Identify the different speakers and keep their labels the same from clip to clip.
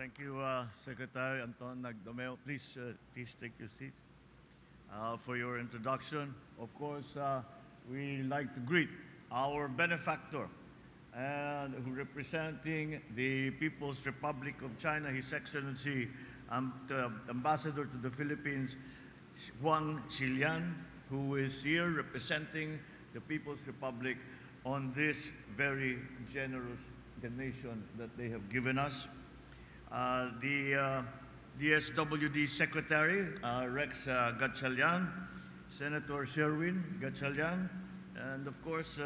Speaker 1: Thank you, Secretary Anton Nagdomeo. Please take your seats for your introduction. Of course, we like to greet our benefactor and who representing the People's Republic of China, His Excellency the Ambassador to the Philippines, Huang Xilian, who is here representing the People's Republic on this very generous donation that they have given us. The DSWD Secretary, Rex Gatchalian, Senator Sherwin Gatchalian, and of course,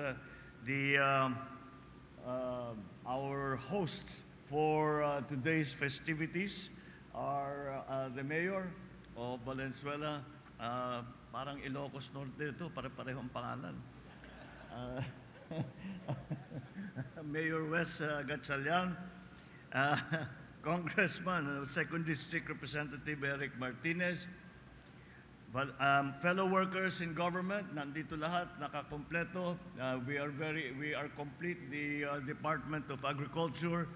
Speaker 1: our hosts for today's festivities are the Mayor of Valenzuela, parang Ilocos Norte ito, pare-parehong pangalan. Mayor Wes Gatchalian, Congressman, 2nd District Representative Eric Martinez, fellow workers in government, nandito lahat, nakakompleto. We are complete, the Department of Agriculture,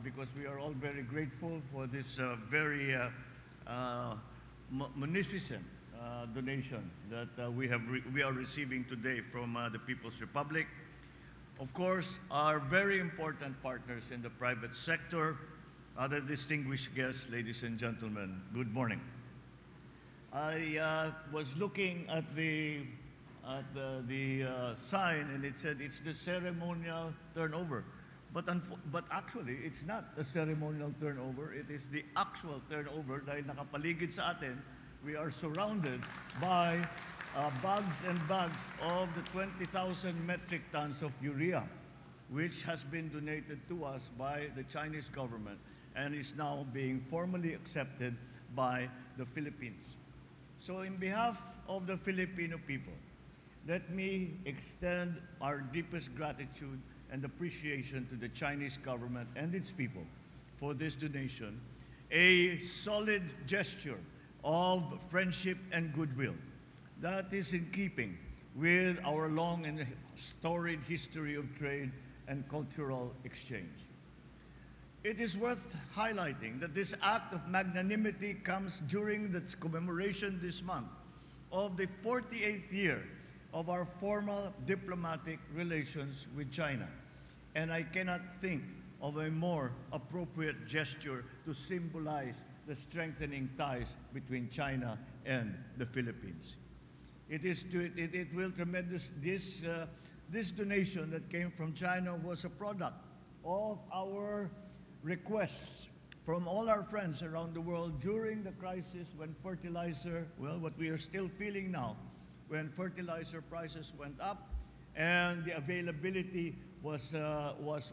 Speaker 1: because we are all very grateful for this very munificent donation that we are receiving today from the People's Republic. Of course, our very important partners in the private sector, other distinguished guests, ladies and gentlemen, good morning. I was looking at the sign, and it said it's the ceremonial turnover. But actually, it's not a ceremonial turnover. It is the actual turnover dahil nakapaligid sa atin. We are surrounded by bags and bags of the 20,000 metric tons of urea, which has been donated to us by the Chinese government and is now being formally accepted by the Philippines. So in behalf of the Filipino people, let me extend our deepest gratitude and appreciation to the Chinese government and its people for this donation, a solid gesture of friendship and goodwill that is in keeping with our long and storied history of trade and cultural exchange. It is worth highlighting that this act of magnanimity comes during the commemoration this month of the 48th year of our formal diplomatic relations with China. And I cannot think of a more appropriate gesture to symbolize the strengthening ties between China and the Philippines. This donation that came from China was a product of our requests from all our friends around the world during the crisis when fertilizer, well, what we are still feeling now, when fertilizer prices went up and the availability was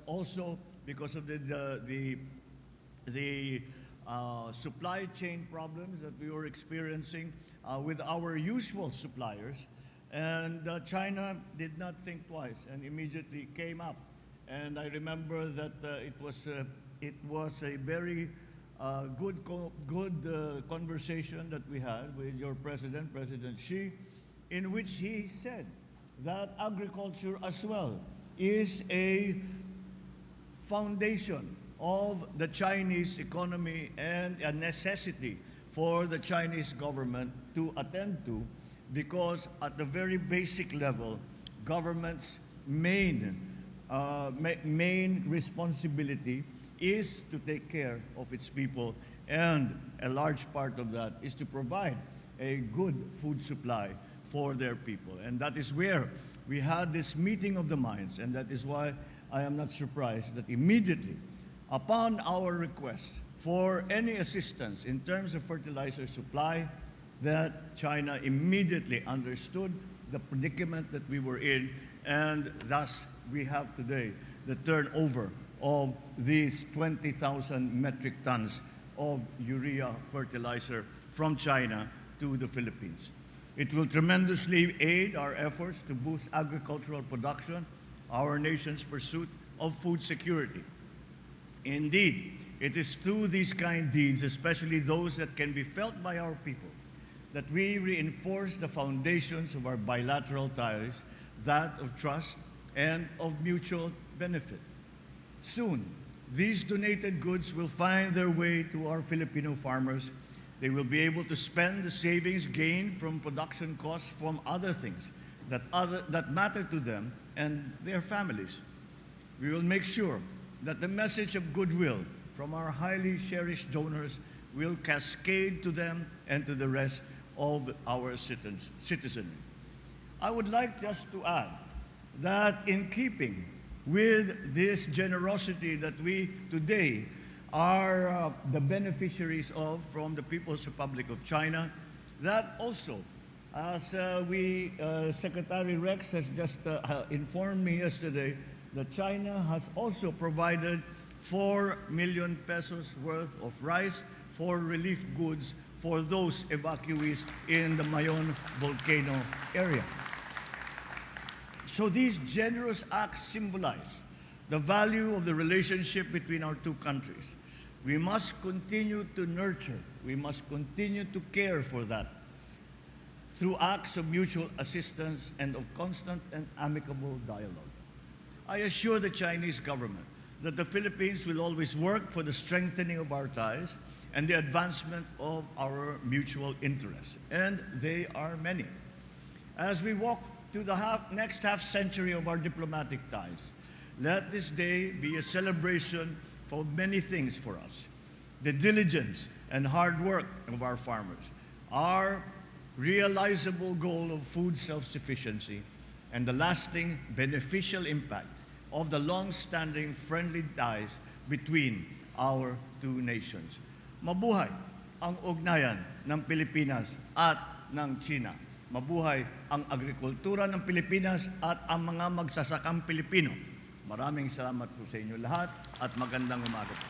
Speaker 1: also because of the supply chain problems that we were experiencing with our usual suppliers. And China did not think twice and immediately came up. And I remember that it was a very good conversation that we had with your president, President Xi, in which he said that agriculture as well is a foundation of the Chinese economy and a necessity for the Chinese government to attend to, because at the very basic level, government's main responsibility is to take care of its people, and a large part of that is to provide a good food supply for their people. And that is where we had this meeting of the minds, and that is why I am not surprised that immediately upon our request for any assistance in terms of fertilizer supply, that China immediately understood the predicament that we were in, and thus we have today the turnover of these 20,000 metric tons of urea fertilizer from China to the Philippines. It will tremendously aid our efforts to boost agricultural production, our nation's pursuit of food security. Indeed, it is through these kind deeds, especially those that can be felt by our people, that we reinforce the foundations of our bilateral ties, that of trust and of mutual benefit. Soon, These donated goods will find their way to our Filipino farmers. They will be able to spend the savings gained from production costs from other things that matter to them and their families. We will make sure that the message of goodwill from our highly cherished donors will cascade to them and to the rest of our citizenry. I would like just to add that in keeping with this generosity that we today are the beneficiaries of from the People's Republic of China, that also, as Secretary Rex has just informed me yesterday, that China has also provided 4 million pesos worth of rice for relief goods for those evacuees in the Mayon volcano area. So these generous acts symbolize the value of the relationship between our two countries. We must continue to nurture, we must continue to care for that through acts of mutual assistance and of constant and amicable dialogue. I assure the Chinese government that the Philippines will always work for the strengthening of our ties and the advancement of our mutual interests, and they are many. As we walk to the next half century of our diplomatic ties, let this day be a celebration for many things for us. The diligence and hard work of our farmers, our realizable goal of food self-sufficiency, and the lasting beneficial impact of the long-standing friendly ties between our two nations. Mabuhay ang ugnayan ng Pilipinas at ng China. Mabuhay ang agrikultura ng Pilipinas at ang mga magsasakang Pilipino. Maraming salamat po sa inyo lahat at magandang umaga po.